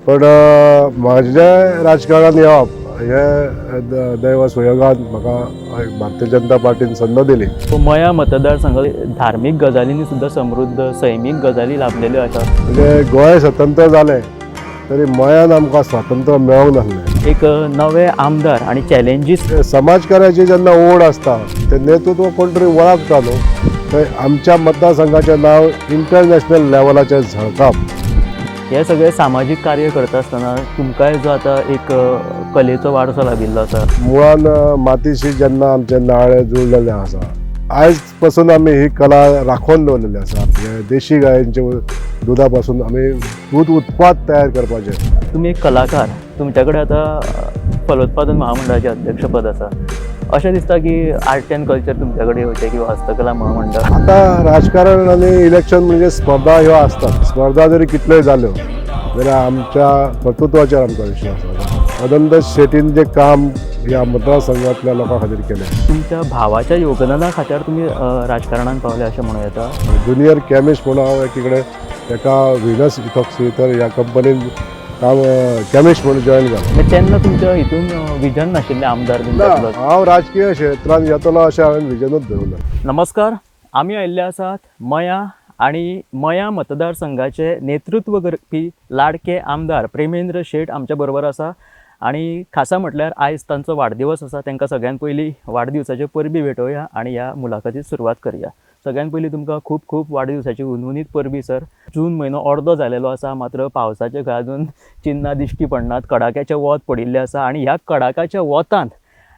पण माझ्या राजकारणात येवप हे दैव सुयोगान म्हाका भारतीय जनता पार्टीन संद दिली. मया मतदारसंघ धार्मिक गजालींनी सुद्धा समृद्ध, सैमीक गजाली लाभलेल्यो आसा. म्हणजे गोंय स्वतंत्र जालें तरी मयान आमकां स्वातंत्र्य मेळोंक नासलें. एक नवे आमदार आणि चॅलेंजीस समाजकार्याची जेन्ना ओड आसता ते नेतृत्व कोण तरी वळखता न्हू, थंय आमच्या मतदारसंघाचें नांव इंटरनॅशनल लेवलाचेर झळकप. हे सगळे सामाजिक कार्य करता आसतना तुमकांय जो आता एक कलेचो वारसो लाभिल्लो आसा. मुळान मातीशी जेन्ना आमचे नाळे जुळलेले आसा, आयज पासून आमी ही कला राखून दवरलेली आसा. हे देशी गायेंचे दुधा पासून आमी दूध उत्पाद तयार करपाचे. तुम्ही एक कलाकार, तुमच्याकडे आता फलोत्पादन महामंडळाचे अध्यक्षपद आसा. अशें दिसता की आर्ट अँड कल्चर तुमच्याकडे येवचें किंवा हस्तकला महामंडळ. आता राजकारण आणि इलेक्शन म्हणजे स्पर्धा ह्यो आसतात. स्पर्धा जरी कितल्योय जाल्यो जाल्यार आमच्या कर्तृत्वाचेर आमकां विश्वास आसा. अनंत शेटीन जे काम ह्या मतदारसंघातल्या लोकां खातीर केलें, तुमच्या भावाच्या योगदाना खातीर तुम्ही राजकारणात पावले अशें म्हणूं येता. ज्युनियर कॅमिस्ट म्हणून हांव एकीकडे एका व्हिनस इथॉक्सी तर ह्या कंपनीन काम कॅमिस्ट म्हणून जॉईन जालो. तेन्ना तुमच्या हितून विजन नाशिल्लें आमदार बीन जातलो. हांव राजकीय क्षेत्रांत येतलो अशें हांवें विजनूच धरूना. नमस्कार, आमी आयिल्ले आसात मया आणि मया मतदारसंघाचे नेतृत्व करपी लाडके आमदार प्रेमेंद्र शेट आमच्या बरोबर आसा. आणि खासा म्हटल्यार आयज तांचो वाडदिवस आसा. तांकां सगळ्यान पयलीं वाडदिवसाचे परबी भेटोवया आणि ह्या मुलाखतीक सुरवात करूया. सगळ्यान पयलीं तुमकां खूब खूब वाडदिवसाची उनवणीत परबी सर. जून म्हयनो अर्दो जालेलो आसा, मात्र पावसाचे अजून चिन्नां दिश्टी पडनात. कडाक्याचें वत पडिल्लें आसा आणि ह्या कडाक्याच्या वतांत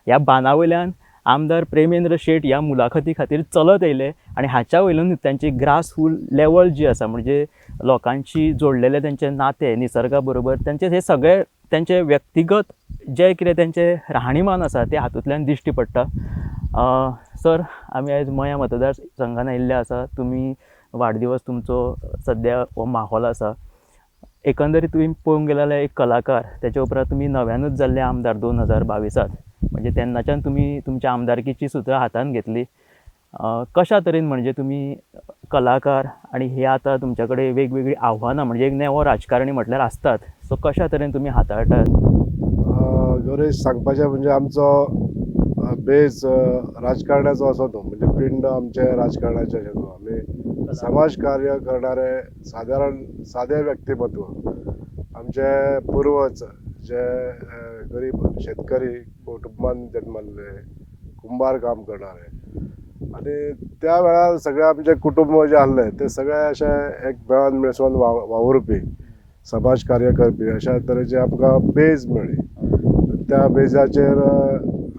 ह्या बांदावयल्यान आमदार प्रेमेंद्र शेट ह्या मुलाखती खातीर चलत येयले आणि हाच्या वयल्यान तांची ग्रासरूट लेवल जी आसा, म्हणजे लोकांशी जोडलेले तेंचे नाते निसर्गा बरोबर, तेंचे हे सगळे तेंचे व्यक्तिगत जे कितें तेंचे राहणीमान आसा ते हातूंतल्यान दिश्टी पडटा. सर, आमी आयज मया मतदारसंघान आयिल्ले आसा. तुमी वाडदिवस तुमचो सद्या हो माहोल आसा. एकंदरीत तुमी पळोवंक गेले जाल्यार एक कलाकार, तेच्या उपरांत तुमी नव्यानूच जाल्ले आमदार 2022. म्हणजे तेन्नाच्यान तुमी तुमच्या आमदारकीची सुत्रां हातान घेतली. कशा तरेन म्हणजे तुमी कलाकार आणि हे आता तुमच्याकडे वेगवेगळी आव्हानां, म्हणजे एक नेवो राजकारणी म्हटल्यार आसतात, सो कशा तरेन तुमी हाताळटात? गौरेश, सांगपाचें म्हणजे आमचो बेज राजकारणाचो असो न्हू, म्हणजे पिंड आमचे राजकारणाचे अशें न्हू. आमी समाज कार्य करणारे सादे व्यक्तिमत्व. आमचे पूर्वज जे गरीब शेतकरी कुटुंबान जन्मल्ले, कुंभार काम करणारे, आणि त्या वेळार सगळे आमचे कुटुंब जे आसले ते सगळे अशे एक मेळोन मिसळून वावुरपी, समाज कार्य करपी अशा तरेचे आमकां बेज मेळ्ळी. त्या बेजाचेर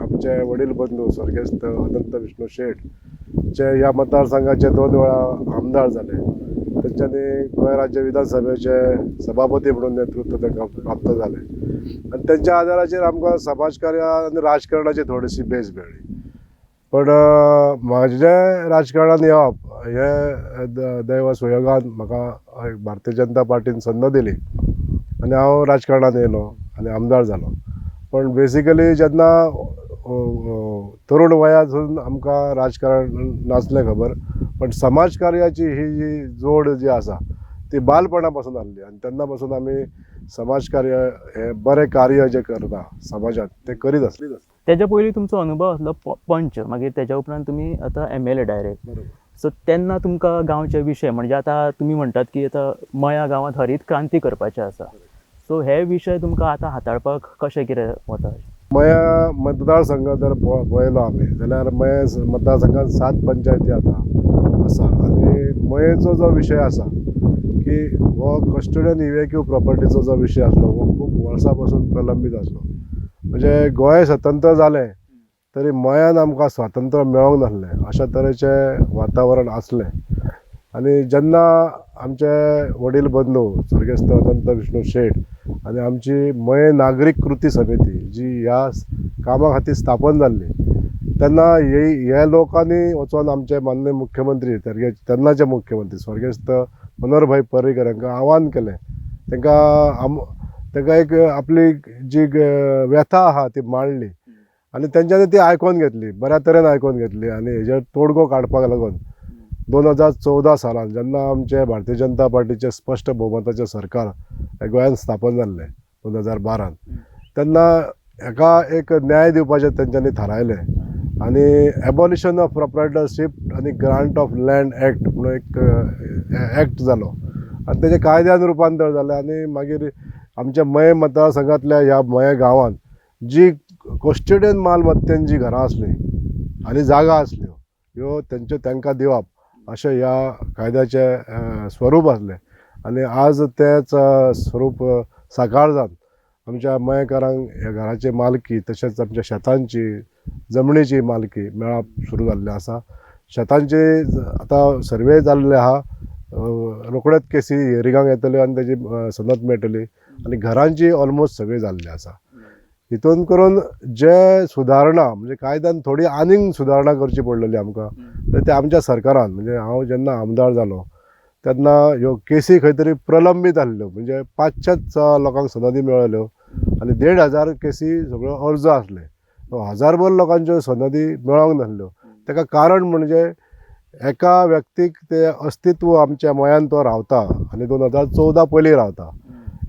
आमचे वडील बंधू स्वर्गेस्त अनंत विष्णू शेट जे ह्या मतदारसंघाचे 2 वेळा आमदार जाले. तेंच्यांनी गोंय राज्य विधानसभेचे सभापती म्हणून नेतृत्व तांकां प्राप्त जालें आणि त्यांच्या आदाराचेर आमकां समाजकार्य आनी राजकारणाची थोडीशी बेज मेळ्ळी. पण म्हाजे राजकारणात येवप हे दैव सुयोगान म्हाका भारतीय जनता पार्टीन संद दिली आणि हांव राजकारणात येयलो आणि आमदार जालो. पण बेसिकली जेन्ना तरुण वयासून आमकां राजकारण नासलें खबर, पण समाजकार्याची ही जी जोड जी आसा ती बालपणा पासून आसली आणि तेन्ना पासून आमी समाजकार्य हे बरें कार्य जे करता समाजात ते करीत आसली. तेच्या पयलीं तुमचो अनुभव आसलो पंच, मागीर तेच्या उपरांत तुमी आतां MLA डायरेक्ट. सो तेन्ना तुमकां गांवचे विशय, म्हणजे आतां तुमी म्हणटात की आतां मया गांवांत हरीत क्रांती करपाचें आसा, सो हे विशय तुमकां आतां हाताळपाक कशें कितें वता? मया मतदारसंघ जर पळयलो आमी जाल्यार मया मतदारसंघात 7 पंचायती आतां आसा आणि मयेचो जो विशय आसा की हो कस्टोडियन इवेक्यू प्रॉपर्टीचो जो विशय आसलो हो खूब वर्सां पासून प्रलंबीत आसलो. म्हणजे गोंय स्वतंत्र जालें तरी मयान आमकां स्वातंत्र्य मेळोंक नासलें अशा तरेचे वातावरण आसलें. आणि जेन्ना आमचे वडील बंधू स्वर्गेस्त अनंत विष्णू शेट आणि आमची मये नागरीक कृती समिती जी ह्या कामा खातीर स्थापन जाल्ली, तेन्ना हे लोकांनी वचून आमचे माननीय मुख्यमंत्री तेन्नाचे मुख्यमंत्री स्वर्गेस्त मनोहरभाई पर्रीकर हांकां आव्हान केलें. तांकां एक आपली जी व्यथा आहा ती मांडली आणि तेंच्यांनी ती आयकून घेतली, बऱ्या तरेन आयकून घेतली आणि हेजेर तोडगो काडपाक लागून 2014 सालान जेन्ना आमचे भारतीय जनता पार्टीचे स्पश्ट भोवमताचें सरकार हे गोंयांत स्थापन जाल्लें 2012 तेन्ना हेका एक न्याय दिवपाचें तेंच्यांनी थारायलें आनी एबॉलिशन ऑफ प्रोप्रायटरशीप आनी ग्रांट ऑफ लँड एक्ट म्हणून एक एक्ट जालो आनी तेजें कायद्यान रुपांतर जालें आनी मागीर आमच्या मये मतदारसंघांतल्या ह्या मये गांवांत जी कस्टोडियन मालमत्तेन जी घरां आसलीं आनी जागा आसल्यो ह्यो तांकां दिवप अशें ह्या कायद्याचें स्वरूप आसलें आनी आज तेंच स्वरूप साकार जावन आमच्या मयेकारांक ह्या घराची मालकी तशेंच आमच्या शेतांची जमनीची मालकी मेळप सुरू जाल्लें आसा. शेतांची आतां सर्वे जाल्ले आहा, रोखडेच केसी हियरिंगाक येतल्यो आनी तेजी सनद मेळटली आनी घरांची ऑलमोस्ट सगळी जाल्ली आसा. हितून करून जे सुदारणा म्हणजे कायद्यान थोडी आनीक सुदारणा करची पडलेली आमकां ते आमच्या सरकारान म्हणजे हांव जेन्ना आमदार जालो तेन्ना ह्यो केसी खंय तरी प्रलंबीत आसल्यो म्हणजे 500 लोकांक सनदी मेळल्यो आनी 1,500 केसी सगळ्यो अर्ज आसले. 1000भर लोकांच्यो सनदी मेळोंक नासल्यो. ताका कारण म्हणजे एका व्यक्तीक ते अस्तित्व आमच्या मयान तो रावता आनी 2014 पयलीं रावता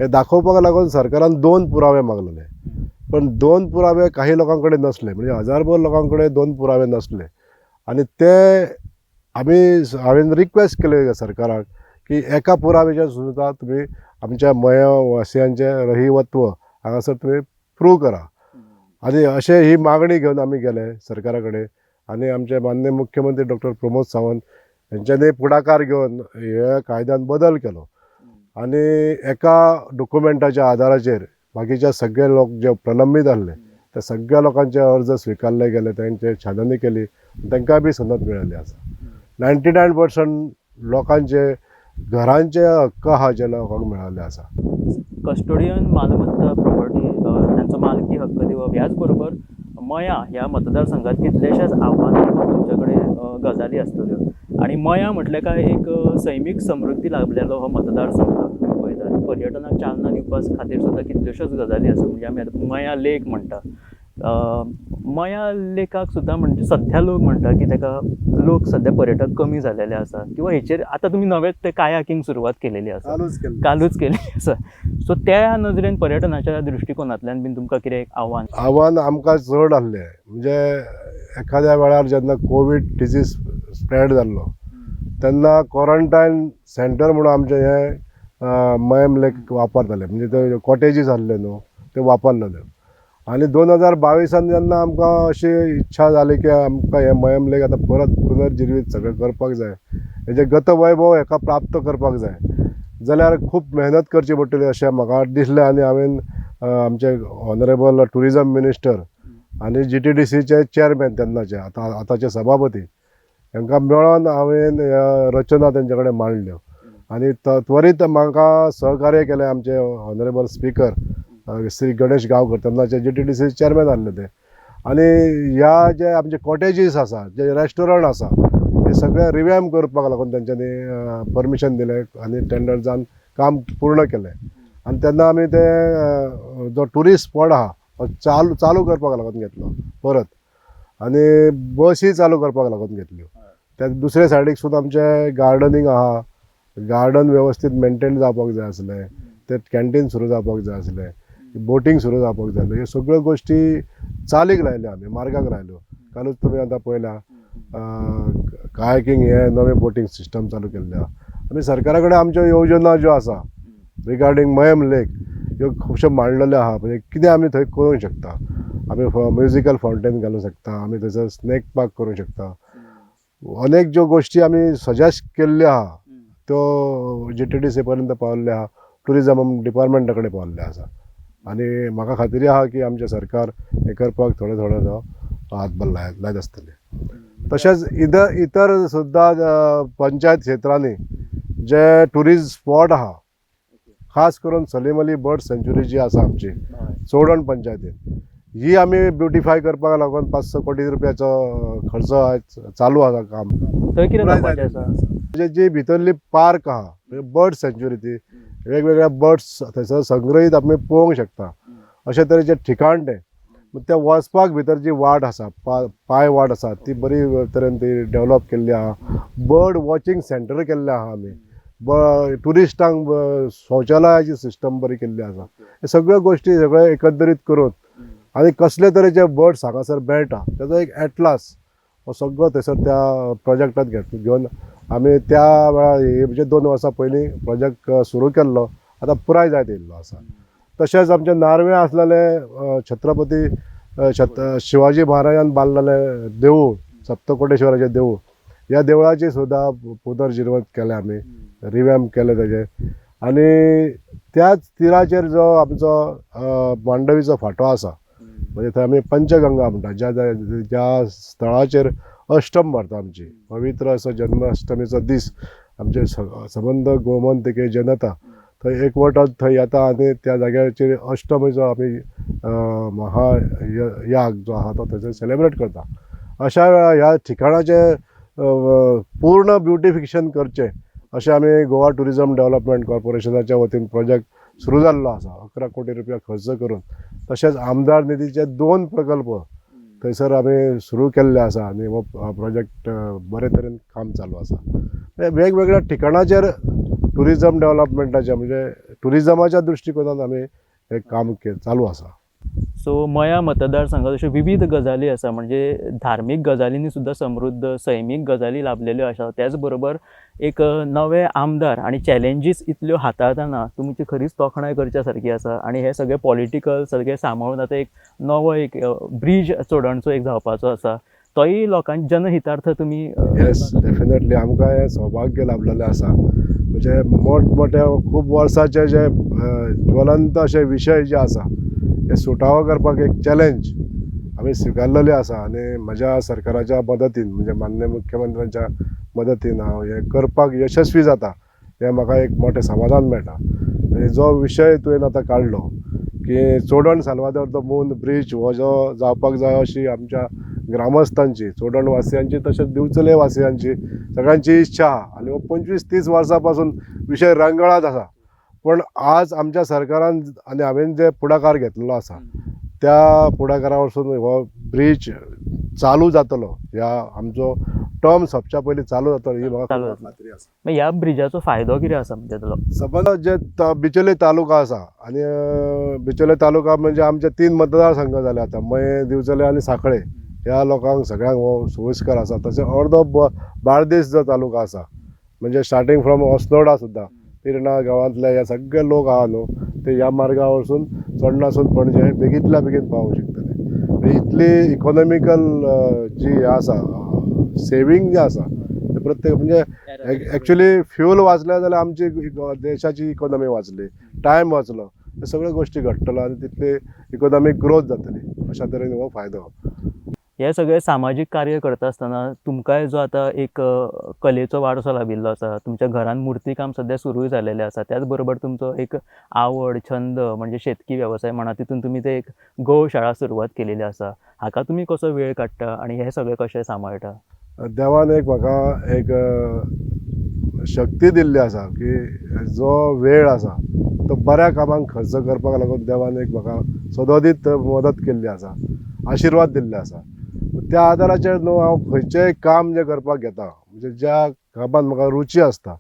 हे दाखोवपाक लागून सरकारान 2 पुरावे मागलेले. पण 2 पुरावे काही लोकां कडेन नसले म्हणजे 1000भर लोकां कडेन 2 पुरावे नसले आनी ते हांवें रिक्वेस्ट केली सरकाराक की एका पुराव्याचेर सुद्दां तुमी आमच्या मया वासियांचें रहिवत्व हांगासर तुमी प्रूव करा आनी अशें ही मागणी घेवन आमी गेले सरकारा कडेन आनी आमचे माननीय मुख्यमंत्री डॉक्टर प्रमोद सावंत हेंच्यांनी पुढाकार घेवन हे कायद्यान बदल केलो आनी एका डॉक्युमेंटाच्या आदाराचेर बाकीचे सगळे लोक जे प्रलंबीत आसले त्या सगळ्या लोकांचे अर्ज स्विकारले गेले, त्यांचे छाननी केली, तांकां बी सनद मेळिल्ली आसा. 99% लोकांचे घरांचे हक्क आहा जे लोकांक मेळिल्ले आसा. कस्टोडियन मालमत्ता प्रॉपर्टी त्यांचा मालकी हक्क दिवप ह्याच बरोबर मया ह्या मतदारसंघात कितलेशेच आव्हानां तुमच्याकडे गजाली आसतल्यो आणि मया म्हटल्यार काय एक सैमीक समृद्धी लाभलेलो हो मतदारसंघ तुम्ही पळयतात. पर्यटनाक चालना दिवपा खातीर सुद्दां कितल्योश्योच गजाली आसा म्हणजे आमी आतां मया लेक म्हणटा. मया लेकाक सुद्दां म्हणजे सध्या लोक म्हणटा की ताका लोक सध्या पर्यटक कमी जालेले आसा किंवा हेचेर आतां तुमी नवेच ते कायाकिंग सुरवात केलेली आसा, कालूच केलेली आसा. सो त्या नजरेन पर्यटनाच्या दृश्टिकोनांतल्यान बीन तुमकां कितें एक आव्हान आमकां चड आसलें म्हणजे एखाद्या वेळार जेन्ना कोवीड डिजीज स्प्रेड जाल्लो तेन्ना क्वॉरंटायन सेंटर म्हणून आमचे हे मयम लेक वापरताले म्हणजे ते कॉटेजीस आसले न्हू ते वापरलेले आनी 2022 जेन्ना आमकां अशी इच्छा जाली की आमकां हे मयम लेक आतां परत पुनर्जिवीत सगळें करपाक जाय, हेजे गतवैभव हेका प्राप्त करपाक जाय जाल्यार खूब मेहनत करची पडटली अशें म्हाका दिसलें आनी हांवें आमचे ऑनरेबल टुरिजम मिनिस्टर आनी GTDCचे चेअरमॅन तेन्नाचे आतांचे सभापती हांकां मेळोन हांवें रचना तेंचे कडेन मांडल्यो आनी त्वरीत म्हाका सहकार्य केलें आमचे ऑनरेबल स्पीकर श्री गणेश गांवकर तेन्नाचे GTDC चेअरमॅन आसले ते आनी ह्या जे आमचे कॉटेजीस आसा जे रेस्टॉरंट आसा हे सगळे रिवॅम्प करपाक लागून तेंच्यांनी परमिशन दिलें आनी टेंडर जावन काम पूर्ण केलें आनी तेन्ना आमी ते जो ट्युरिस्ट स्पॉट आहा चालू करपाक लागून घेतलो परत आनी बसी चालू करपाक लागून घेतल्यो. त्या दुसरे सायडीक सुद्दां आमचे गार्डनींग आहा, गार्डन वेवस्थीत मेंटेन जावपाक जाय आसलें, ते कॅन्टीन सुरू जावपाक जाय आसलें, बोटींग सुरू जावपाक जाय ह्यो सगळ्यो गोश्टी चालीक लायल्यो आमी, मार्गाक लायल्यो. कालूच तुमी आतां पळयला कायाकिंग हे नवे बोटींग सिस्टम चालू केल्ले आहा. आमी सरकारा कडेन आमच्यो येवजण ज्यो आसा रिगार्डींग मयम लेक ह्यो खुबश्यो मांडलेल्यो आहा म्हणजे कितें आमी थंय करूंक शकता. आमी म्युजिकल फावंटेन घालूंक शकता, आमी थंयसर स्नेक पार्क करूंक शकता. अनेक ज्यो गोश्टी आमी सजेस्ट केल्ल्यो आहा त्यो GTDC पर्यंत पावल्ल्यो आहा, टुरिजम डिपार्टमेंटा कडेन पावल्ल्यो आसा आनी म्हाका खात्री आहा की आमचें सरकार हें करपाक थोडो जो हातभार लायत आसतलें. तशेंच इतर सुद्दां पंचायत क्षेत्रांनी जे ट्युरिस्ट स्पॉट आहा खास करून सलीम अली बर्ड सँच्युरी जी आसा आमची चोडण पंचायतीन ही आमी ब्युटिफाय करपाक लागून 500 कोटी रुपयाचो खर्च चालू आसा काम. थंय कितें करपाचें आसा म्हणजे जी भितरली पार्क आहा म्हणजे बर्ड सँच्युरी ती वेगवेगळ्या बर्ड्स थंयसर संग्रहीत आमी पळोवंक शकता अशे तरेचे ठिकाण तें मग त्या वचपाक भितर जी वाट आसा पांय वाट आसा ती बरी तरेन ती डेवलप केल्ली आहा. बर्ड वॉचिंग सेंटर केल्ले आहा आमी. ट्युरिस्टांक शौचालयाची सिस्टम बरी केल्ली आसा. हे सगळ्यो गोश्टी सगळे एकंदरीत करून आनी कसले तरेचे बर्ड्स हांगासर मेळटा तेजो एक एटलास हो सगळो थंयसर त्या प्रोजेक्टांत घेवन आमी त्या वेळार म्हणजे 2 वर्सां पयलीं प्रोजेक्ट सुरू केल्लो. आतां पुराय जायत येयल्लो आसा. तशेंच आमचे नार्वे आसलेले छत्रपती शिवाजी महाराजान बांदलेले देवूळ, सप्तकोटेश्वराचें देवूळ, ह्या देवळाची सुद्दां पुनर्जिवंत केलें आमी, रिवॅम्प केलें तेजें. आनी त्याच तिराचेर जो आमचो मांडवीचो फांटो आसा, म्हणजे थंय आमी पंचगंगा म्हणटा, ज्या स्थळाचेर अष्टम भरता आमची, पवित्र असो जन्माष्टमीचो दीस आमचे संबंद गोमंतके जनता थंय एकवटात थंय येता आनी त्या जाग्याचेर अष्टमीचो आमी महायाग जो आहा तो थंयसर सेलेब्रेट करता. अशा वेळार ह्या ठिकाणाचें पूर्ण ब्युटिफिकेशन करचें अशें आमी गोवा ट्युरिजम डेव्हलपमेंट कॉर्पोरेशनाच्या वतीन प्रोजेक्ट सुरू जाल्लो आसा. 11 कोटी रुपया खर्च करून. तशेंच आमदार निधीचे 2 प्रकल्प थंयसर आमी सुरू केल्ले आसा आनी हो प्रोजेक्ट बरे तरेन काम चालू आसा. वेगवेगळ्या ठिकाणाचेर ट्युरिजम डेव्हलपमेंटाचे म्हणजे ट्युरिजमाच्या दृश्टिकोनान आमी हे काम चालू आसा. सो मया मतदारसंघात अश्यो विविध गजाली आसा, म्हणजे धार्मीक गजालींनी सुद्दां समृद्ध, सैमीक गजाली लाभलेल्यो आसा. त्याच बरोबर एक नवे आमदार आनी चॅलेंजीस इतल्यो हाताळतना तुमची खरीच तोखणाय करच्या सारकी आसा. आनी हे सगळे पॉलिटिकल सगळे सांबाळून आतां एक नवो एक ब्रीज चोडणचो एक जावपाचो आसा. तोय लोकांच्या जनहितार्थ तुमी येस, डेफिनेटली आमकां हें सौभाग्य लाभलेलें आसा. म्हणजे मोठमोठ्या खूब वर्साचे जे ज्वलंत अशे विशय जे आसा हे सुटावो करपाक एक चॅलेंज आमी स्विकारलेली आसा. आनी म्हज्या सरकाराच्या मदतीन म्हणजे माननीय मुख्यमंत्र्यांच्या मदतीन हांव हें करपाक यशस्वी जाता हें म्हाका एक मोठें समाधान मेळटा. आनी जो विशय तुवें आतां काडलो की चोडण साल्वादोर द मून ब्रीज हो जो जावपाक जाय अशी आमच्या ग्रामस्थांची, चोडण वासियांची तशेंच दिवचले वासियांची सगळ्यांची इच्छा आहा. आनी हो 25-30 वर्सां पासून विशय रंगळात आसा. पण आज आमच्या सरकारान आनी हांवें जे पुढाकार घेतलेलो आसा त्या पुढाकारा वरसून हो ब्रीज चालू जातलो. ह्या आमचो टर्म सोंपच्या पयलीं चालू जातलो ही म्हाका चालू जातलो. खात्री आसा. मागीर ह्या ब्रिजाचो फायदो कितें आसा म्हणजे ताचो? सबंद जे बिचोले तालुका आसा आनी बिचोले तालुका म्हणजे आमचे 3 मतदारसंघ जाले आतां, मये, दिवचले आनी सांखळे. ह्या लोकांक सगळ्यांक हो सोयीस्कर आसा. तशें अर्दो बार्देस जो तालुका आसा म्हणजे स्टार्टींग फ्रॉम अस्नोडा सुद्दां पिर्णा गांवांतले हे सगळे लोक आहा न्हू ते ह्या मार्गा वरसून चोडणासून पणजे बेगींतल्या बेगीन पावूंक शकतले. इतली इकॉनॉमिकल जी हे आसा सेवींग जे आसा ते प्रत्येक म्हणजे एक्चुली फ्यूल वाचलें जाल्यार आमची देशाची इकॉनॉमी वाचली, टायम वाचलो, हे सगळ्यो गोश्टी घडटलो आनी तितली इकॉनॉमीक ग्रोथ जातली. अशा तरेन हो फायदो. हे सगळे सामाजीक कार्य करता आसतना तुमकांय जो आतां एक कलेचो वारसो लाभिल्लो आसा, तुमच्या घरान मुर्तीकाम सद्या सुरूय जालेलें आसा, त्याच बरोबर तुमचो एक आवड छंद म्हणजे शेतकी वेवसाय म्हणा, तितून तुमी ते एक गोशाळा सुरवात केलेली आसा. हाका तुमी कसो वेळ काडटा आनी हे सगळे कशें सांबाळटा? देवान एक म्हाका एक शक्ती दिल्ली आसा की जो वेळ आसा तो बऱ्या कामांक खर्च करपाक लागून देवान एक म्हाका सदोदीत मदत केल्ली आसा, आशिर्वाद दिल्ले आसा. त्या आदाराचेर न्हू हांव खंयचेंय काम जें करपाक घेता म्हणजे ज्या कामांत म्हाका रुची आसता,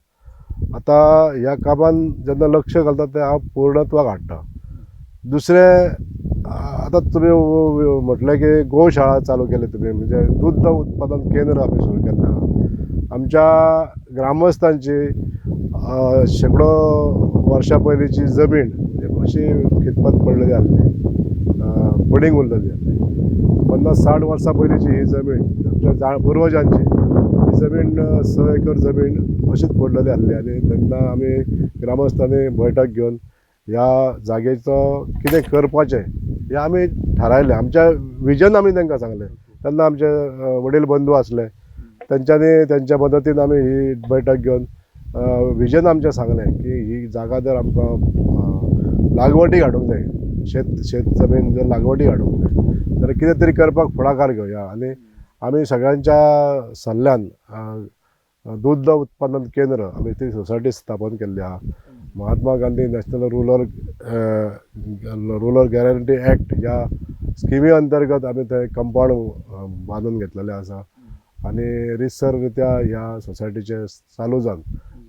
आतां ह्या कामांत जेन्ना लक्ष घालता तें हांव पूर्णत्वाक हाडटा. दुसरें आतां तुमी म्हटलें की गोशाळा चालू केली तुमी, म्हणजे दूध उत्पादन केंद्र आमी सुरू केल्लें आहा. आमच्या ग्रामस्थांची शेकडो वर्सां पयलींची जमीन अशी खितपत पडलेली आहली, पडींग उरलेली आहली. 50-60 वर्सां पयलींची ही जमीन आमच्या पुर्वजांची ही जमीन 6 एकर जमीन अशीच पडलेली आहली. आनी तेन्ना आमी ग्रामस्थांनी बैठक घेवन ह्या जागेचो कितें करपाचें हें आमी थारायलें. आमच्या विजन आमी तांकां सांगलें. तेन्ना आमचे वडील बंधू आसले, तेंच्यांनी तेंच्या मदतीन आमी ही बैठक घेवन विजन आमचें सांगलें की ही जागा जर आमकां लागवडीक हाडूंक जाय, शेत जमीन जर लागवडीक हाडूंक जाय जाल्यार कितें तरी करपाक फुडाकार घेवया. आनी आमी सगळ्यांच्या सल्ल्यान दूध उत्पादन केंद्र आमी ती सोसायटी स्थापन केल्ली आहा. Mahatma Gandhi national rural guarantee act ह्या स्किमी अंतर्गत आमी थंय कंपाउंड बांदून घेतलेलें आसा आनी रितसररित्या ह्या सोसायटीचे चालू जावन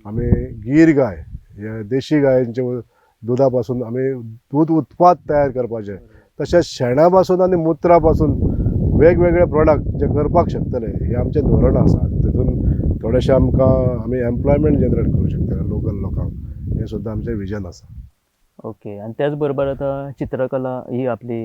आमी गीर गाय हे देशी गायेंचे दुधा पासून आमी दूध उत्पाद तयार करपाचे तशेंच शेणा पासून आनी मुत्रा पासून वेगवेगळे प्रोडक्ट जे करपाक शकतले हे आमचें धोरण आसा तितून थोडेशें आमी एम्प्लॉयमेंट जनरेट करूं शकतले लोकल लोकांक हे सुद्दां आमचें विजन आसा. ओके. आणि त्याचबरोबर आता चित्रकला ही आपली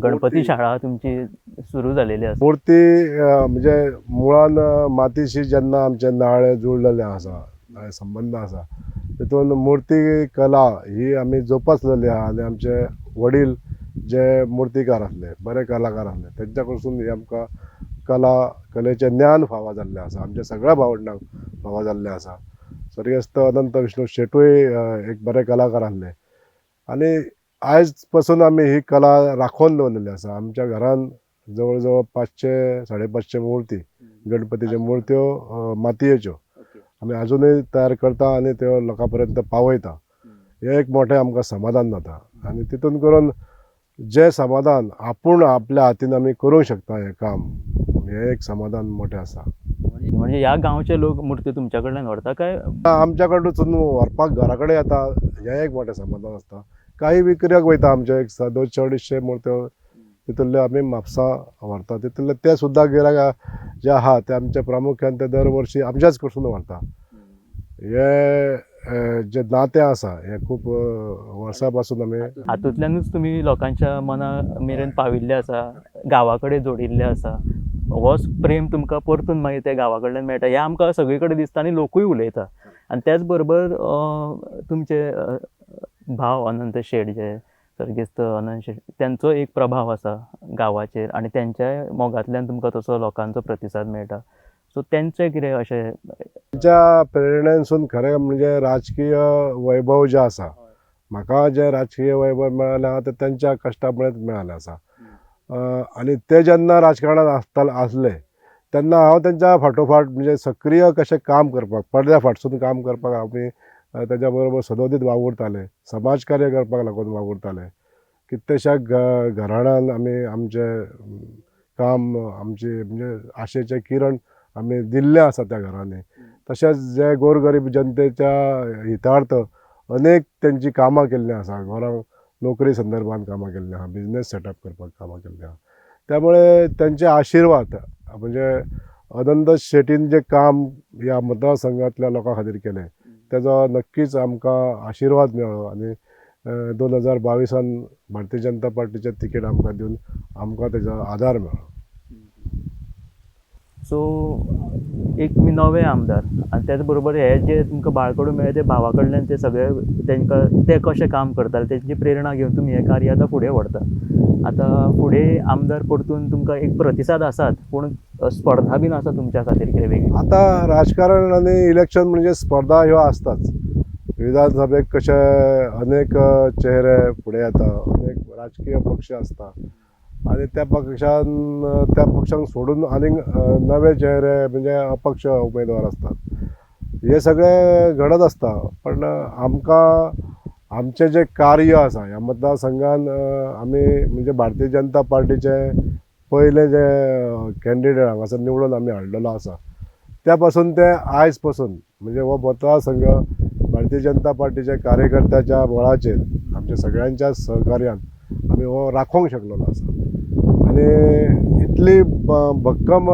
गणपती शाळा तुमची सुरू झालेली आसा. मूर्ती म्हणजे मुळान मातीशी जेन्ना आमचे नाळे जुळलेले आसा संबंध आसा तितून मूर्ती कला ही आमी जोपासलेली आहा आनी आमचे वडील जे मूर्तीकार आसले बरे कलाकार आसले तेंच्या कडसून ही आमकां कलेचें ज्ञान फावो जाल्लें आसा. आमच्या सगळ्या भावंडांक फावो जाल्लें आसा. सर्गेस्त अनंत विष्णू शेटूय एक बरे कलाकार आसले आनी आयज पासून आमी ही कला राखून दवरलेली आसा. आमच्या घरान जवळ जवळ 500-550 मुर्ती गणपतीच्यो मुर्त्यो मातयेच्यो आमी अजूनय तयार करता आनी त्यो लोकां पर्यंत पावयता. हें एक मोठें आमकां समाधान जाता आनी तितून करून जें समाधान आपूण आपल्या हातीन आमी करूंक शकता हें काम हें एक समाधान मोठें आसा. म्हणजे ह्या गांवचे लोक मूर्ती तुमच्या कडल्यान व्हरता काय? आमच्या कडसून व्हरपाक घरा कडेन येता हें एक मोठें समाधान आसता. काही विक्रेक वयता आमचे एक 200-250 मुर्त्यो तितूंतले आमी म्हापसा व्हरता तितूंतले ते सुद्दां गिरायक जे आहा ते आमचे प्रामुख्यान ते दर वर्षी आमच्याच कडसून व्हरता. हे जे नातें आसा हें खूब वर्सां पासून आमी हातूंतल्यानूच तुम्ही लोकांच्या मना मेरेन पाविल्ले आसा, गांवा कडेन जोडिल्ले आसा. होच प्रेम तुमकां परतून मागीर त्या गांवा कडल्यान मेळटा हें आमकां सगळे कडेन दिसता आनी लोकूय उलयता. आनी त्याच बरोबर तुमचे भाव अनंत शेट जे सर्गेस्त अनंत शेट त्यांचो एक प्रभाव आसा गांवाचेर आनी त्यांच्या मोगांतल्यान तुमकां तसो लोकांचो प्रतिसाद मेळटा. सो तेंचें कितें अशें त्यांच्या प्रेरणेनसून खरें म्हणजे राजकीय वैभव जे आसा म्हाका जे राजकीय वैभव मेळ्ळें आहा ते त्यांच्या कश्टा मुळेच मेळ्ळें आसा. आनी ते जेन्ना राजकारणांत आसले तेन्ना हांव तेंच्या फाटोफाट म्हणजे सक्रीय कशें काम करपाक पडद्या फाटसून काम करपाक आमी तेज्या बरोबर सदोदीत वावुरताले. समाजकार्य करपाक लागून वावुरताले. कितलेश्या घराण्यांत आमी आमचें काम आमची म्हणजे आशेचे किरण आमी दिल्ले आसा त्या घरांनी. तशेंच जे गोरगरीब जनतेच्या हितार्थ अनेक तेंची कामां केल्लीं आसा. घरांक नोकरी संदर्भात कामां केल्लीं आहा बिझनेस सेटअप करपाक कामां केल्लीं आहा. त्यामुळे तेंचे आशिर्वाद म्हणजे अनंत शेटीन जे काम ह्या मतदारसंघातल्या लोकां खातीर केलें तेजो नक्कीच आमकां आशिर्वाद मेळ्ळो आनी 2022 भारतीय जनता पार्टीचें तिकेट आमकां दिवन आमकां तेजो आदार मेळ्ळो. सो एक तुमी नवे आमदार आनी त्याच बरोबर हे जे तुमकां बाळकडून मेळ्ळे ते भावा कडल्यान ते सगळे तेंकां ते कशें काम करताले तेंची प्रेरणा घेवन तुमी हें कार्य आतां फुडें व्हरता. आतां फुडें आमदार परतून तुमकां एक प्रतिसाद आसात पूण स्पर्धा बीन आसा तुमच्या खातीर कितें वेगळी? आतां राजकारण आनी इलेक्शन म्हणजे स्पर्धा ह्यो आसताच. विधानसभेक कशे अनेक चेहरे फुडें येता अनेक राजकीय पक्ष आसता आनी त्या पक्षांक सोडून आनीक नवे चेहरे म्हणजे अपक्ष उमेदवार असतात. हे सगळे घडत आसता पण आमकां आमचें जें कार्य आसा ह्या मतदारसंघान आमी म्हणजे भारतीय जनता पार्टीचे पयले जे कॅन्डिडेट हांगासर निवडून आमी हाडलेलो आसा त्या पासून ते आयज पासून म्हणजे हो मतदारसंघ भारतीय जनता पार्टीच्या कार्यकर्त्याच्या बळाचेर आमच्या सगळ्यांच्या सहकार्यान आमी हो राखोंक शकलेलो आसा. आनी इतली भक्कम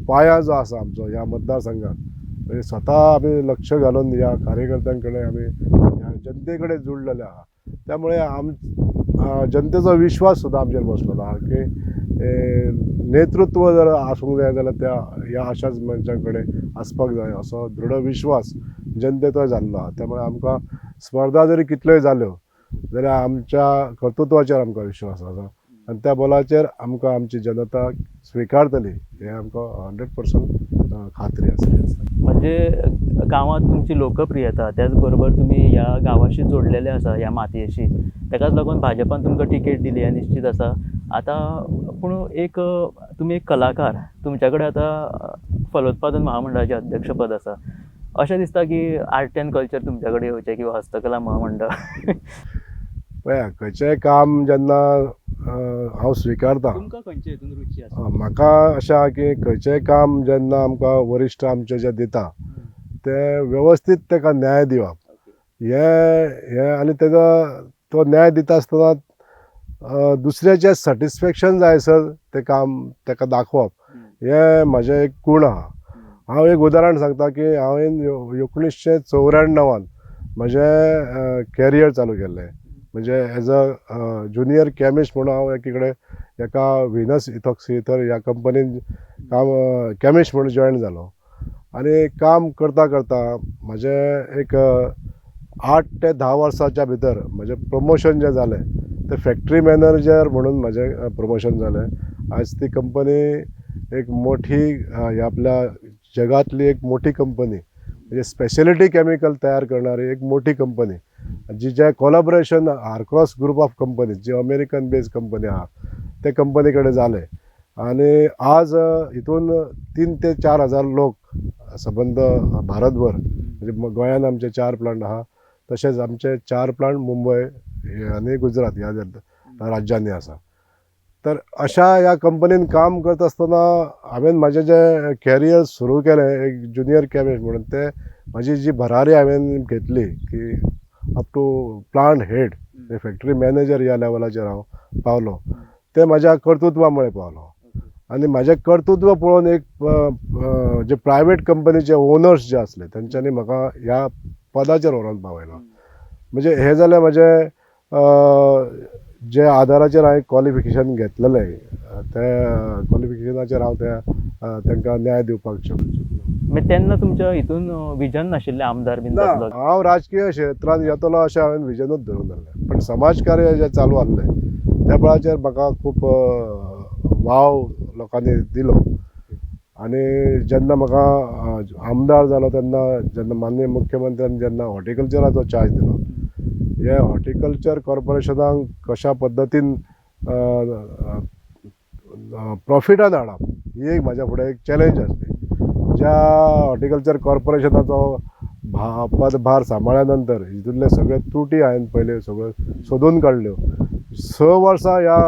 पाया जो आसा आमचो ह्या मतदारसंघात म्हणजे स्वता आमी लक्ष घालून ह्या कार्यकर्त्यां कडेन आमी ह्या जनते कडेन जुळलेले आहा. त्यामुळे जनतेचो विश्वास सुद्दां आमचेर बसलेलो आहा की नेतृत्व जर आसूंक जाय जाल्यार त्या ह्या अशाच मनशां कडेन आसपाक जाय असो दृढ विश्वास जनतेचो जाल्लो आहा. त्यामुळे आमकां स्पर्धा जरी कितल्योय जाल्यो जाल्यार आमच्या कर्तृत्वाचेर आमकां विश्वास आसा आनी त्या बलाचेर आमकां आमची जनता स्विकारतली हें आमकां 100% खात्री आसा. म्हणजे गांवांत तुमची लोकप्रियता त्याच बरोबर तुमी ह्या गांवाशी जोडलेले आसा ह्या मातयेशी ताकाच लागून भाजपान तुमकां टिकेट दिली हें निश्चित आसा. आतां पूण एक तुमी एक कलाकार तुमच्या कडेन आतां फलोत्पादन महामंडळाचें अध्यक्षपद आसा. अशें दिसता की आर्ट एंड कल्चर तुमच्या कडेन येवचें किंवा हस्तकला महामंडळ पळया खंयचेंय काम जेन्ना हांव स्विकारतां. तुमकां खंयचे हितून रुची आसा? म्हाका अशें आहा की खंयचेंय काम जेन्ना आमकां वरिश्ठ आमचे जे दिता ते वेवस्थीत ताका न्याय दिवप हे आनी तेजो तो न्याय दिता आसतना दुसऱ्याचें सॅटिस्फॅक्शन जायसर तें काम ताका दाखोवप हे म्हजें एक गूण आहा. हांव एक उदाहरण सांगता की हांवें 1994 म्हजें कॅरियर चालू केल्लें. म्हणजे एज अ ज्युनियर कॅमिस्ट म्हणून हांव एकी कडेन एका व्हिनस इथॉक्सी तर ह्या कंपनीन काम कॅमिस्ट म्हणून जॉयन जालो. आनी काम करता करता म्हजें एक 8 ते 10 वर्सांच्या भितर म्हजें प्रमोशन जें जालें तें फॅक्ट्री मॅनेजर म्हणून म्हजें प्रमोशन जालें. आज ती कंपनी एक मोठी ही आपल्या जगातली एक मोठी कंपनी म्हणजे स्पेशलिटी केमिकल तयार करणारी एक मोठी कंपनी जिचें कोलॅबोरेशन आरक्रॉस ग्रुप ऑफ कंपनीज जी अमेरिकन बेस्ड कंपनी आहा ते कंपनी कडेन जालें. आनी आज हितून 3 ते 4 हजार लोक सबंद भारतभर म्हणजे गोंयान आमचे 4 प्लांट आहा तशेंच आमचे 4 प्लांट मुंबय आनी गुजरात ह्या राज्यांनी आसा. तर अशा ह्या कंपनीन काम करता आसतना हांवें म्हाजें जें कॅरियर सुरू केलें एक ज्युनियर कॅमिस्ट म्हणून ते म्हाजी जी भरारी हांवें घेतली की up to plant head factory manager ह्या लेवलाचेर हांव पावलो ते म्हाज्या कर्तुत्वा पावलो. आनी म्हाजें कर्तुत्व पळोवन एक जे प्रायवेट कंपनीचे ओनर्स जे आसले तेंच्यांनी म्हाका ह्या पदाचेर व्हरोन पावयलो. म्हणजे हे जालें म्हजें जे आदाराचेर हांवें क्वॉलिफिकेशन घेतलेलें ते क्वॉलिफिकेशनाचेर हांव तांकां न्याय दिवपाक शकलो. मागीर तेन्ना तुमच्या हितून विजन नाशिल्लें आमदार बीन ना जातलो? हांव राजकीय क्षेत्रांत येतलो अशें हांवें विजनूच धरून नासलें. पण समाजकार्य जें चालू आसलें त्या वेळाचेर म्हाका खूब वाव लोकांनी दिलो. आनी जेन्ना म्हाका आमदार जालो तेन्ना जेन्ना माननीय मुख्यमंत्र्यान जेन्ना हॉर्टिकल्चराचो चार्ज दिलो हे हॉर्टिकल्चर कॉर्पोरेशनाक कशा पद्दतीन प्रॉफिटान हाडप ही एक म्हाज्या फुडें एक चॅलेंज आसली. ज्या हॉर्टिकल्चर कॉर्पोरेशनाचो पदभार सांबाळ्या नंतर हितूंतले सगळे त्रुटी हांवें पयले सगळ्यो सोदून काडल्यो. 6 वर्सां ह्या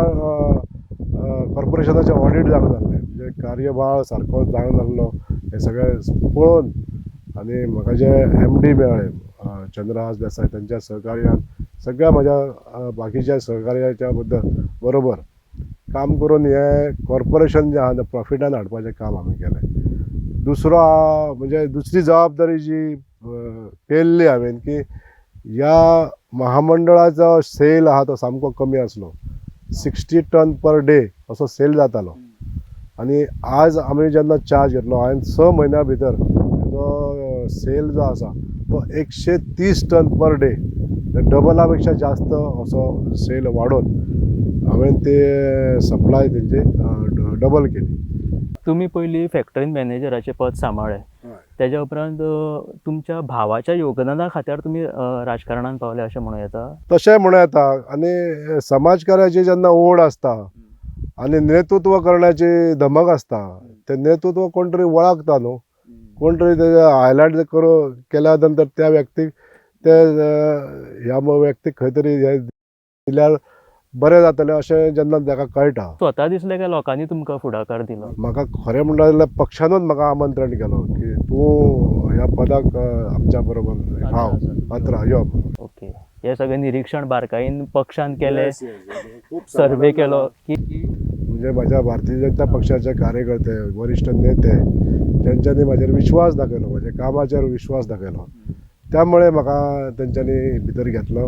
कॉर्पोरेशनाचें ऑडिट जावंक नासलें म्हणजे कार्यभार सारको जावंक नासलो हें सगळें पळोवन आनी म्हाका जे MD मेळ्ळे चंद्रहास देसाय त्यांच्या सहकार्यान सगळ्या म्हज्या बाकीच्या सहकार्याच्या बरोबर काम करून हे कॉर्पोरेशन जें आहा तें प्रॉफिटान हाडपाचें काम हांवें केलें. दुसरो म्हणजे दुसरी जबाबदारी जी पेल्ली हांवें की ह्या महामंडळाचो सेल आहा तो सामको कमी आसलो. 60 टन पर डे असो सेल जातालो. आनी आज आमी जेन्ना चार्ज घेतलो हांवें 6 म्हयन्या भितर जो सेल जो आसा तो 130 टन पर डे डबला पेक्षा जास्त असो सेल वाडोवन हांवें ते सप्लाय तेंची डबल केली. तुम्ही पयलीं फॅक्टरीन मॅनेजराचें पद सांबाळ्ळें तेज्या उपरांत तुमच्या भावाच्या योगदाना खातीर तुमी राजकारणांत पावले अशें म्हणूं येता? तशें म्हणूं येता. आनी समाजकार्याची जेन्ना ओड आसता आनी नेतृत्व करण्याची धमक आसता तें नेतृत्व कोण तरी वळखता न्हू. कोण तरी तेजे हायलायट केल्या नंतर त्या व्यक्तीक ते ह्या व्यक्तीक खंय तरी हे दिल्यार बरें जातलें अशें जेन्ना ताका कळटा. स्वता दिसलें काय लोकांनी तुमकां फुडाकार दिलो? म्हाका खरें म्हणटा जाल्यार पक्षानूच म्हाका आमंत्रण केलो की तूं ह्या पदाक आमच्या बरोबर राव पात्र यो. ओके. हे सगळें निरीक्षण बारकायेन पक्षान केलें, सर्वे केलो की म्हणजे म्हाज्या भारतीय जनता पक्षाचे कार्यकर्ते वरिश्ठ नेते तेंच्यांनी म्हाजेर विश्वास दाखयलो म्हाज्या कामाचेर विश्वास दाखयलो. त्यामुळे म्हाका तेंच्यांनी भितर घेतलो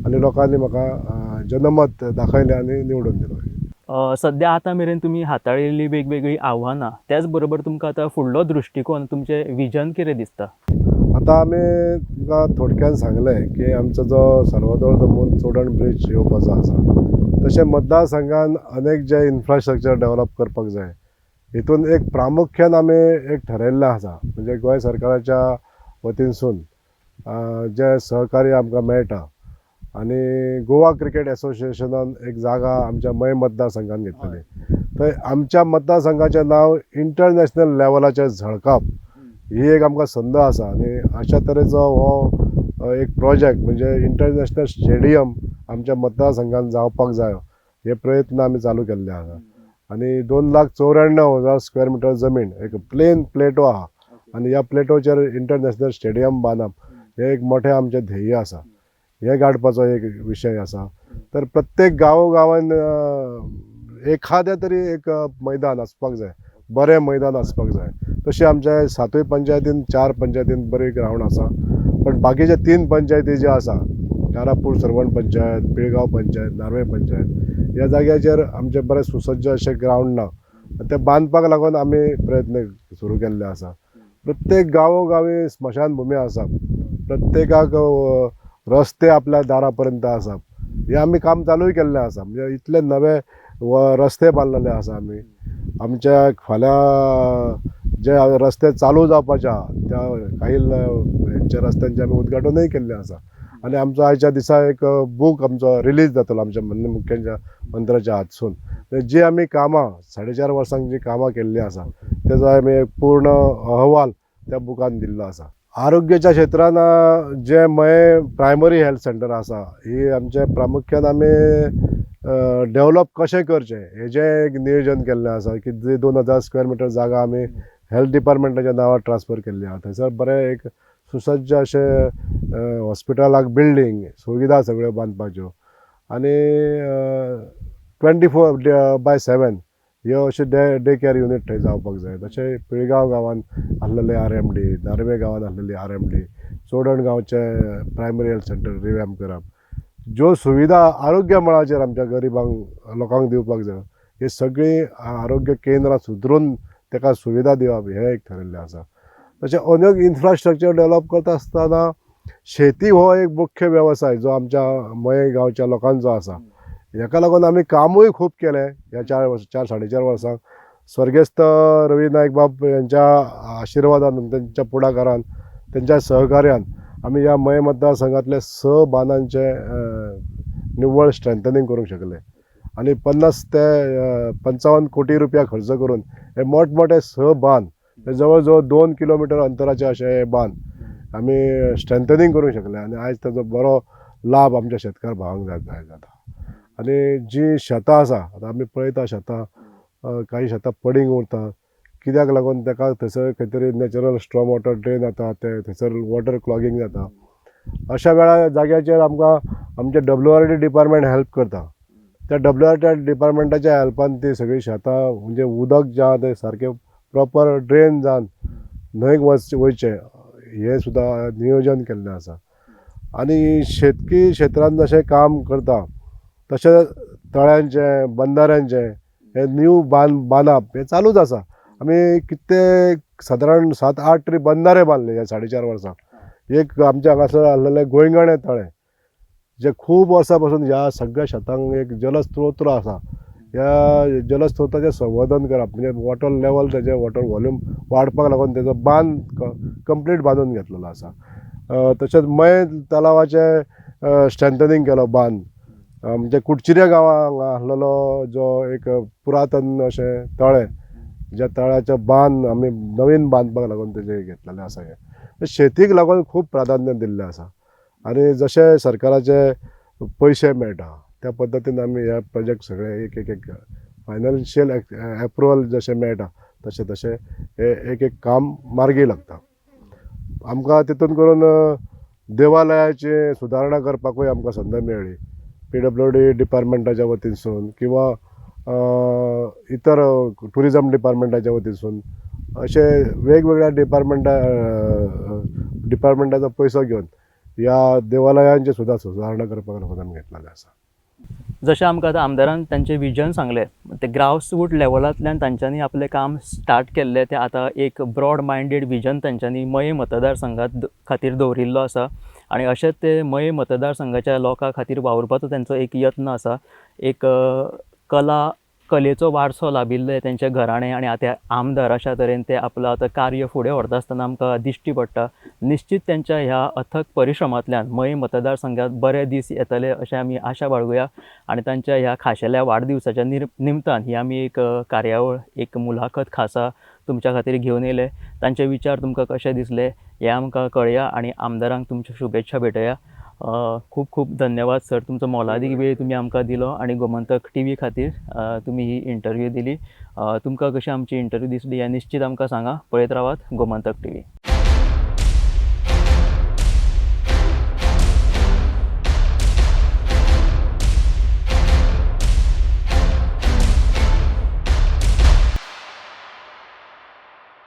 आनी लोकांनी म्हाका जनमत दाखयलें आनी निवडून दिलो. सद्या आतां मेरेन तुमी हाताळिल्लीं वेगवेगळीं आव्हानां त्याच बरोबर तुमकां आतां फुडलो दृश्टिकोन तुमचें विजन कितें दिसता? आतां आमी तुमकां थोडक्यान सांगलें की आमचो जो सर्वदळ दमन चोडण ब्रिज येवपाचो आसा तशें मतदारसंघान अनेक जे इन्फ्रास्ट्रक्चर डेवलप करपाक जाय हितून एक प्रामुख्यान आमी एक ठरयल्लें आसा. म्हणजे गोंय सरकाराच्या वतीनसून जे सहकार्य आमकां मेळटा आनी गोवा क्रिकेट एसोसिएशनान एक जागा आमच्या मय मतदारसंघान घेतलेली. थंय आमच्या मतदारसंघाचें नांव इंटरनॅशनल लेवलाचेर झळकाप ही एक आमकां संद आसा. आनी अशा तरेचो हो एक प्रोजेक्ट म्हणजे इंटरनॅशनल स्टेडियम आमच्या मतदारसंघान जावपाक जायो हे प्रयत्न आमी चालू केल्ले आसा. आनी 2,94,000 स्क्वेअर मिटर जमीन एक प्लेन प्लेटो आहा आनी ह्या प्लेटोचेर इंटरनॅशनल स्टेडियम बांदप हे एक मोठें आमचें ध्येय आसा. हे काडपाचो एक विशय आसा. तर प्रत्येक गांवान एखादें तरी एक मैदान आसपाक जाय, बरें मैदान आसपाक जाय. तशें आमच्या 7 पंचायतीन 4 पंचायतीन बरे ग्रावंड आसा. पण बाकीचे 3 पंचायती जे आसा, कारापूर सरवण पंचायत, पिळगांव पंचायत, नार्वे पंचायत, ह्या जाग्याचेर आमचे बरे सुसज्ज अशे ग्रावंड ना. ते बांदपाक लागून आमी प्रयत्न सुरू केल्ले आसा. प्रत्येक गांवोगावी स्मशानभुमी आसा, प्रत्येकाक रस्ते आपल्या दारा पर्यंत आसा. हे आमी काम चालूय केल्लें आसा. म्हणजे इतले नवे रस्ते बांदलेले आसा आमी. आमच्या फाल्यां जे रस्ते चालू जावपाचे आहा त्या काही हेंच्या रस्त्यांचें आमी उद्घाटनूय केल्लें आसा. आनी आमचो आयच्या दिसा एक बूक आमचो रिलीज जातलो आमच्या मुख्यमंत्र्याच्या मंत्र्याच्या हातसून. जी आमी कामां 4.5 वर्सांक जी कामां केल्ली आसा तेजो आमी एक पूर्ण अहवाल त्या बुकान दिल्लो आसा. आरोग्याच्या क्षेत्रान जे प्रायमरी हेल्थ सेंटर आसा ही आमचे प्रामुख्यान आमी डेवलप कशें करचें हेजें एक नियोजन केल्लें आसा की 2,000 स्क्वेअर मिटर जागा आमी हेल्थ डिपार्टमेंटाच्या नांवार ट्रान्सफर केल्ली आहा. थंयसर बरें एक सुसज्ज अशें हॉस्पिटलाक बिल्डींग सुविधा सगळ्यो बांदपाच्यो आनी 24/7 ह्यो अशे डे केअर युनीट थंय जावपाक जाय. तशें पिळगांव गांवान आसलेले RMD, नार्वे गांवान आसलेली RMD, चोडण गांवचे प्रायमरी हेल्थ सेंटर रिवॅम्प करप. ज्यो सुविधा आरोग्य मळाचेर आमच्या गरिबांक लोकांक दिवपाक जाय हे सगळी आरोग्य केंद्रां सुदरून ताका सुविधा दिवप हें एक ठरयल्लें आसा. तशें अनेक इन्फ्रास्ट्रक्चर डेवलप करता आसतना शेती हो एक मुख्य वेवसाय जो आमच्या मये गांवच्या लोकांचो आसा. हेका लागून आमी कामूय खूब केलें ह्या 4-4.5 वर्सांक. स्वर्गेस्त रवी नायक बाब यांच्या आशिर्वादान त्यांच्या पुढाकारान त्यांच्या सहकार्यान आमी ह्या मये मतदारसंघातले 6 बांदांचे निव्वळ स्ट्रेंथनिंग करूंक शकले आनी 50 ते 55 कोटी रुपया खर्च करून हे मोठमोठे 6 बांद हे जवळ जवळ 2 किलोमिटर अंतराचे अशे हे बांद आमी स्ट्रेंथनिंग करूंक शकले आनी आयज ताजो बरो लाभ आमच्या शेतकार भावांक जाता. आनी जी शेतां आसा आतां आमी पळयता शेतां काही शेतां पडींग उरता कित्याक लागून ताका थंयसर खंय तरी नॅचरल स्ट्रॉम वॉटर ड्रेन जाता ते थंयसर वॉटर क्लॉगिंग जाता. अशा वेळार जाग्याचेर आमकां आमचे WRD डिपार्टमेंट हेल्प करता. त्या WRD डिपार्टमेंटाच्या हेल्पान ती सगळीं शेतां म्हणजे उदक जें आहा तें सारकें प्रॉपर ड्रेन जावन न्हंयक वयचें हें सुद्दां नियोजन केल्लें आसा. आनी शेतकी क्षेत्रांत जशें काम करता तशें तळ्यांचें बंदाऱ्यांचें हे न्यू बांदप हें चालूच आसा. आमी कित्येक सादारण 7-8 तरी बंदारे बांदले ह्या 4.5 वर्सांक. एक आमच्या हांगासर आसलेलें गोंयगणे तळें जे खूब वर्सां पासून ह्या सगळ्या शेतांक एक जलस्त्रोत आसा. ह्या जलस्त्रोताचें संवर्धन करप म्हणजे वॉटर लेवल तेजें वॉटर वॉल्यूम वाडपाक लागून तेजो बांद कंप्लीट बांदून घेतलेलो आसा. तशेंच मये तलावाचें स्ट्रेंथनिंग केलो बांद. म्हणजे कुडचिऱ्या गांवांत आसलेलो जो एक पुरातन अशें तळें ज्या तळ्याचो बांद आमी नवीन बांदपाक लागून तेजें घेतलेलें आसा. हें शेतीक लागून खूब प्राधान्य दिल्लें आसा आनी जशे सरकाराचे पयशे मेळटा त्या पद्दतीन आमी हे प्रोजेक्ट सगळे एक फायनान्शियल एप्रुवल जशें मेळटा तशें हे एक काम मार्गी लागता. आमकां तितून करून देवालयाची सुदारणा करपाकूय आमकां संद मेळ्ळी PWD डिपार्टमेंटाच्या वतीनसून किंवा इतर टुरिजम डिपार्टमेंटाच्या वतीनसून अशे वेगवेगळ्या डिपार्टमेंटाचो पयसो घेवन ह्या देवालयांची सुद्दां सुदारणा करपाक लागून आमी घेतलेलें आसा. जशें आमकां आतां आमदारान तांचें विजन सांगलें ते ग्रावसरूट लेवलांतल्यान तांच्यांनी आपलें काम स्टार्ट केल्लें तें आतां एक ब्रॉड मायंडेड विजन तांच्यांनी मये मतदारसंघात खातीर दवरिल्लो आसा आनी अशेंच ते मये मतदारसंघाच्या लोकां खातीर वावुरपाचो तांचो एक यत्न आसा. एक कलेचो वारसो लाभिल्ले तेंचे घराणें आनी आतां आमदार अशा तरेन ते आपलो आतां कार्य फुडें व्हरता आसतना आमकां दिश्टी पडटा. निश्चित तेंच्या ह्या अथक परिश्रमांतल्यान मये मतदारसंघात बरे दीस येतले अशें आमी आशा बाळगुया आनी तांच्या ह्या खाशेल्या वाडदिवसाच्या निमतान ही आमी एक कार्यावळ एक मुलाखत खासा तुमच्या खातीर घेवन येयले. तांचे विचार तुमकां कशे दिसले हें आमकां कळया आनी आमदारांक तुमच्यो शुभेच्छा भेटया. खूप खूप धन्यवाद सर, तुमचो मोलादीक वेळ तुमी आमकां दिलो आनी गोमंतक TV खातीर तुमी ही इंटरव्यू दिली. तुमकां कशी आमची इंटरव्यू दिसली हें निश्चित आमकां सांगा. पळयत रावात गोमंतक TV.